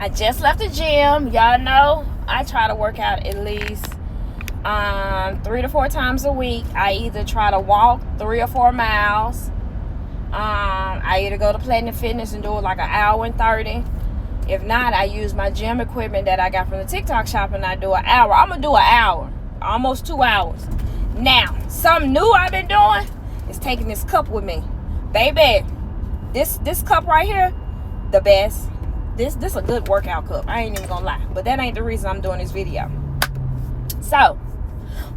I just left the gym. Y'all know I try to work out at least 3 to 4 times a week. I either try to walk 3 or 4 miles. I either go to Platinum Fitness and do like an hour and 30. If not, I use my gym equipment that I got from the TikTok shop and I do an hour. I'm going to do an hour. Almost 2 hours. Now, something new I've been doing is taking this cup with me. Baby, this cup right here, the best. This a good workout cup. I ain't even gonna lie. But that ain't the reason I'm doing this video. So,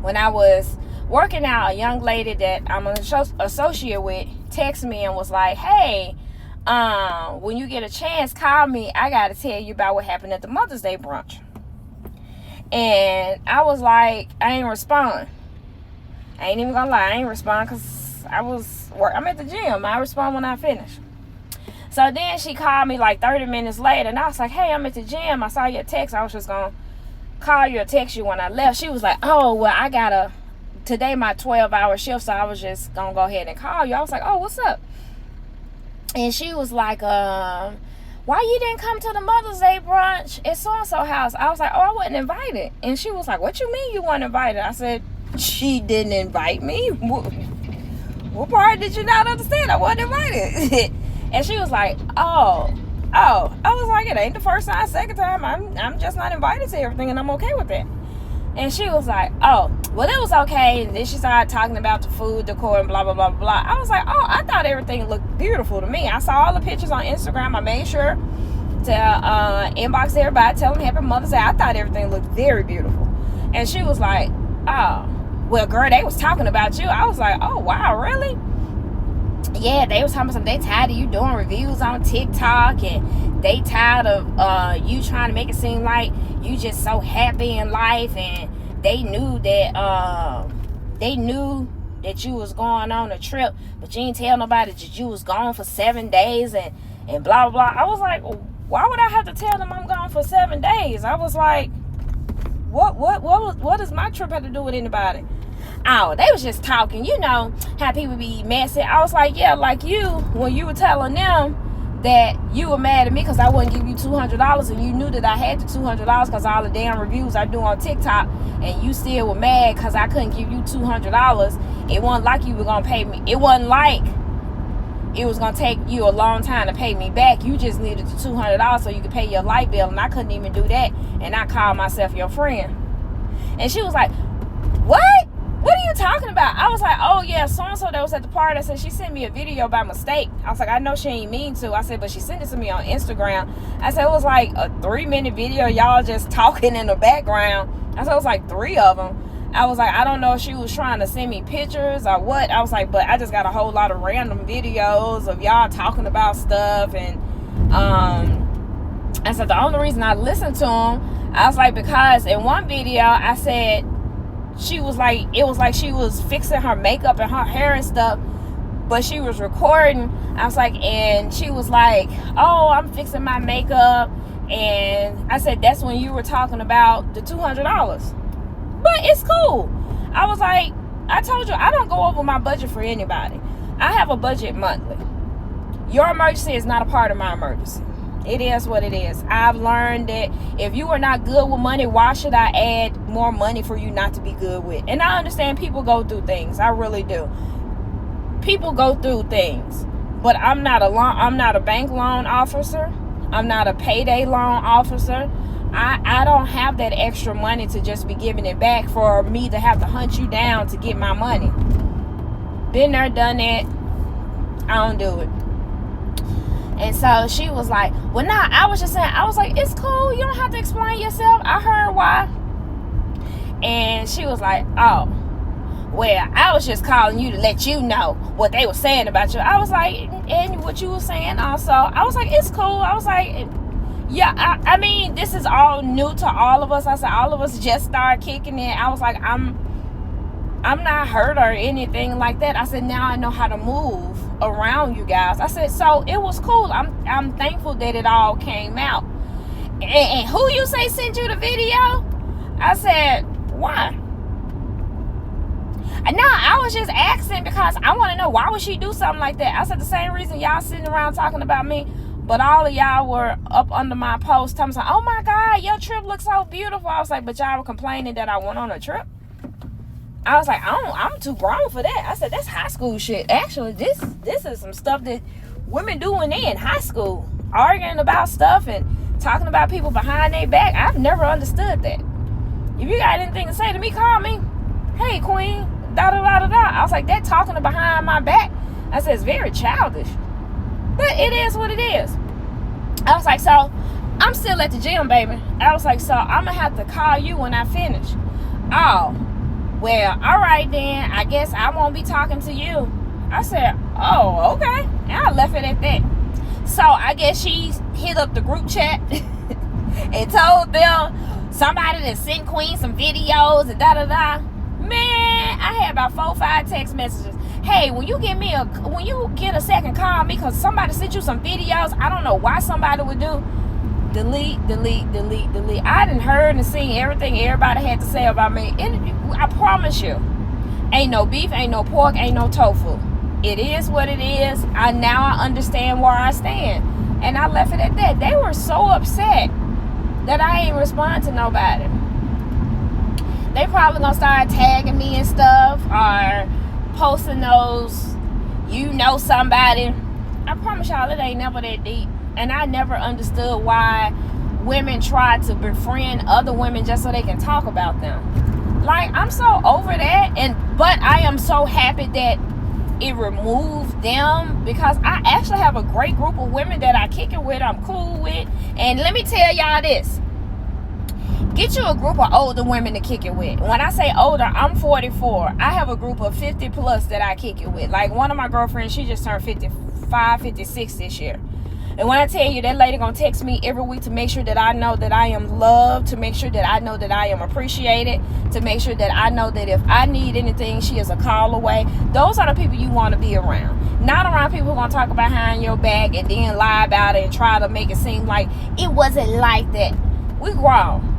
when I was working out, a young lady that I'm an associate with texted me and was like, hey, when you get a chance, call me. I gotta tell you about what happened at the Mother's Day brunch. And I was like, I ain't respond. I ain't even gonna lie, I ain't respond because I'm at the gym. I respond when I finish. So then she called me like 30 minutes later, and I was like, hey, I'm at the gym. I saw your text. I was just gonna call you or text you when I left. She was like, oh, well, today my 12-hour shift, so I was just gonna go ahead and call you. I was like, oh, what's up? And she was like, why you didn't come to the Mother's Day brunch at so-and-so house? I was like, oh, I wasn't invited. And she was like, what you mean you weren't invited? I said, she didn't invite me. What part did you not understand? I wasn't invited. And she was like, oh. I was like, it ain't the first time, second time. I'm just not invited to everything, and I'm okay with that. And she was like, oh, well, it was okay. And then she started talking about the food, decor, and blah, blah, blah, blah. I was like, oh, I thought everything looked beautiful to me. I saw all the pictures on Instagram. I made sure to inbox everybody, tell them Happy Mother's Day. I thought everything looked very beautiful. And she was like, oh, well, girl, they was talking about you. I was like, oh, wow, really? Yeah, they was talking about something. They tired of you doing reviews on TikTok, and they tired of you trying to make it seem like you just so happy in life, and they knew that you was going on a trip, but you didn't tell nobody that you was gone for 7 days and blah, blah, blah. I was like, why would I have to tell them I'm gone for 7 days? I was like, what does my trip have to do with anybody? Oh, they was just talking. You know how people be messy. I was like, yeah, like you, when you were telling them that you were mad at me because I wouldn't give you $200, and you knew that I had the $200 because all the damn reviews I do on TikTok, and you still were mad because I couldn't give you $200. It wasn't like you were going to pay me. It wasn't like it was going to take you a long time to pay me back. You just needed the $200 so you could pay your light bill, and I couldn't even do that, and I called myself your friend. And she was like, what? What are you talking about? I was like, oh, yeah, so-and-so that was at the party. I said, she sent me a video by mistake. I was like, I know she ain't mean to. I said, but she sent it to me on Instagram. I said, it was like a 3-minute video, y'all just talking in the background. I said, it was like 3 of them. I was like, I don't know if she was trying to send me pictures or what. I was like, but I just got a whole lot of random videos of y'all talking about stuff. And I said, the only reason I listened to them, I was like, because in one video, I said, she was like, it was like she was fixing her makeup and her hair and stuff, but she was recording. I was like, and she was like, oh, I'm fixing my makeup. And I said, that's when you were talking about the $200. But it's cool. I was like, I told you, I don't go over my budget for anybody. I have a budget monthly. Your emergency is not a part of my emergency. It is what it is. I've learned that if you are not good with money, why should I add more money for you not to be good with? And I understand people go through things. I really do. People go through things. But I'm not a bank loan officer. I'm not a payday loan officer. I don't have that extra money to just be giving it back for me to have to hunt you down to get my money. Been there, done that. I don't do it. And so she was like, well, nah, I was just saying, I was like, it's cool. You don't have to explain yourself. I heard why. And she was like, oh, well, I was just calling you to let you know what they were saying about you. I was like, and what you were saying also. I was like, it's cool. I was like, yeah, I mean, this is all new to all of us. I said, all of us just started kicking in. I was like, I'm not hurt or anything like that. I said, now I know how to move around you guys. I said, so it was cool. I'm thankful that it all came out. And who you say sent you the video? I said, why? No, I was just asking because I want to know, why would she do something like that? I said, the same reason y'all sitting around talking about me. But all of y'all were up under my post telling me, oh my God, your trip looks so beautiful. I was like, but y'all were complaining that I went on a trip. I was like, I'm too grown for that. I said, that's high school shit. Actually, this is some stuff that women do when they in high school, arguing about stuff and talking about people behind their back. I've never understood that. If you got anything to say to me, call me. Hey, queen, da-da-da-da-da. I was like, that talking behind my back, I said, it's very childish. But it is what it is. I was like, so I'm still at the gym, baby. I was like, so I'm going to have to call you when I finish. Oh, well, all right then. I guess I won't be talking to you. I said, oh, okay. And I left it at that. So I guess she hit up the group chat and told them somebody that sent Queen some videos and da-da-da. Man, I had about 4 or 5 text messages. Hey, when you get a second, call me, because somebody sent you some videos. I don't know why somebody would do. Delete. I done heard and seen everything everybody had to say about me. I promise you, ain't no beef, ain't no pork, ain't no tofu. It is what it is. Now I understand where I stand. And I left it at that. They were so upset that I ain't respond to nobody. They probably gonna start tagging me and stuff, or posting those, somebody. I promise y'all, it ain't never that deep. And I never understood why women try to befriend other women just so they can talk about them. Like, I'm so over that. But I am so happy that it removed them, because I actually have a great group of women that I kick it with, I'm cool with. And let me tell y'all this. Get you a group of older women to kick it with. When I say older, I'm 44. I have a group of 50 plus that I kick it with. Like, one of my girlfriends, she just turned 55, 56 this year. And when I tell you, that lady gonna text me every week to make sure that I know that I am loved, to make sure that I know that I am appreciated, to make sure that I know that if I need anything, she is a call away. Those are the people you want to be around. Not around people who are gonna talk behind your back and then lie about it and try to make it seem like it wasn't like that. We grown.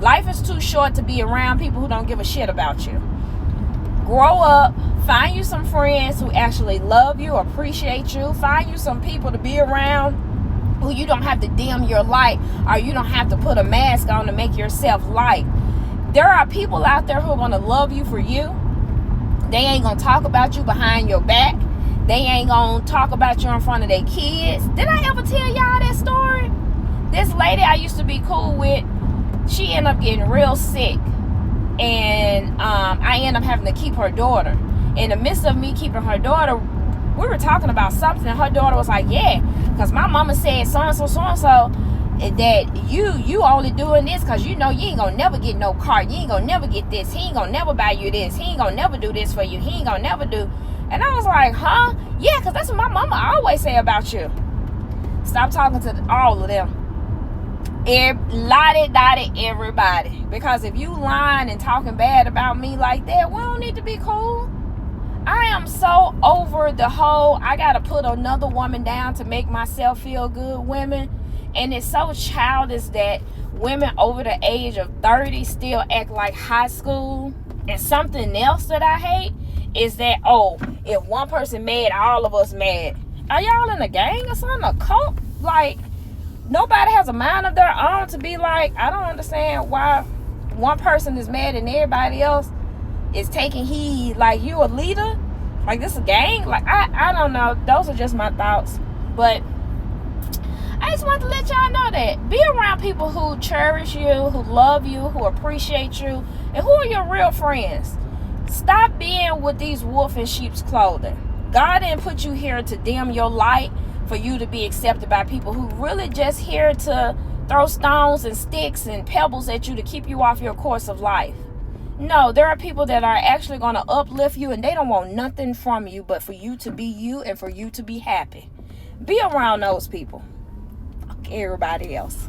Life is too short to be around people who don't give a shit about you. Grow up. Find you some friends who actually love you, appreciate you. Find you some people to be around who you don't have to dim your light, or you don't have to put a mask on to make yourself light. There are people out there who are going to love you for you. They ain't going to talk about you behind your back. They ain't going to talk about you in front of their kids. Did I ever tell y'all that story? This lady I used to be cool with, she ended up getting real sick. And I ended up having to keep her daughter. In the midst of me keeping her daughter, we were talking about something, and her daughter was like, yeah, because my mama said so-and-so, that you only doing this because you ain't gonna never get no car, you ain't gonna never get this, he ain't gonna never buy you this, he ain't gonna never do this for you, he ain't gonna never do. And I was like, huh? Yeah, because that's what my mama always say about you. Stop talking to all of them. Lottie, everybody. Because if you lying and talking bad about me like that, we don't need to be cool. I am so over the whole I gotta put another woman down to make myself feel good women. And it's so childish that women over the age of 30 still act like high school. And something else that I hate is that, if one person mad, all of us mad. Are y'all in a gang or something? A cult? Like, nobody has a mind of their own to be like, I don't understand why one person is mad and everybody else is taking heed. Like, you a leader? Like, this a gang? Like, I don't know. Those are just my thoughts. But I just want to let y'all know that be around people who cherish you, who love you, who appreciate you, and who are your real friends. Stop being with these wolf in sheep's clothing. God didn't put you here to dim your light for you to be accepted by people who really just here to throw stones and sticks and pebbles at you to keep you off your course of life. No, there are people that are actually going to uplift you, and they don't want nothing from you but for you to be you and for you to be happy. Be around those people. Fuck everybody else.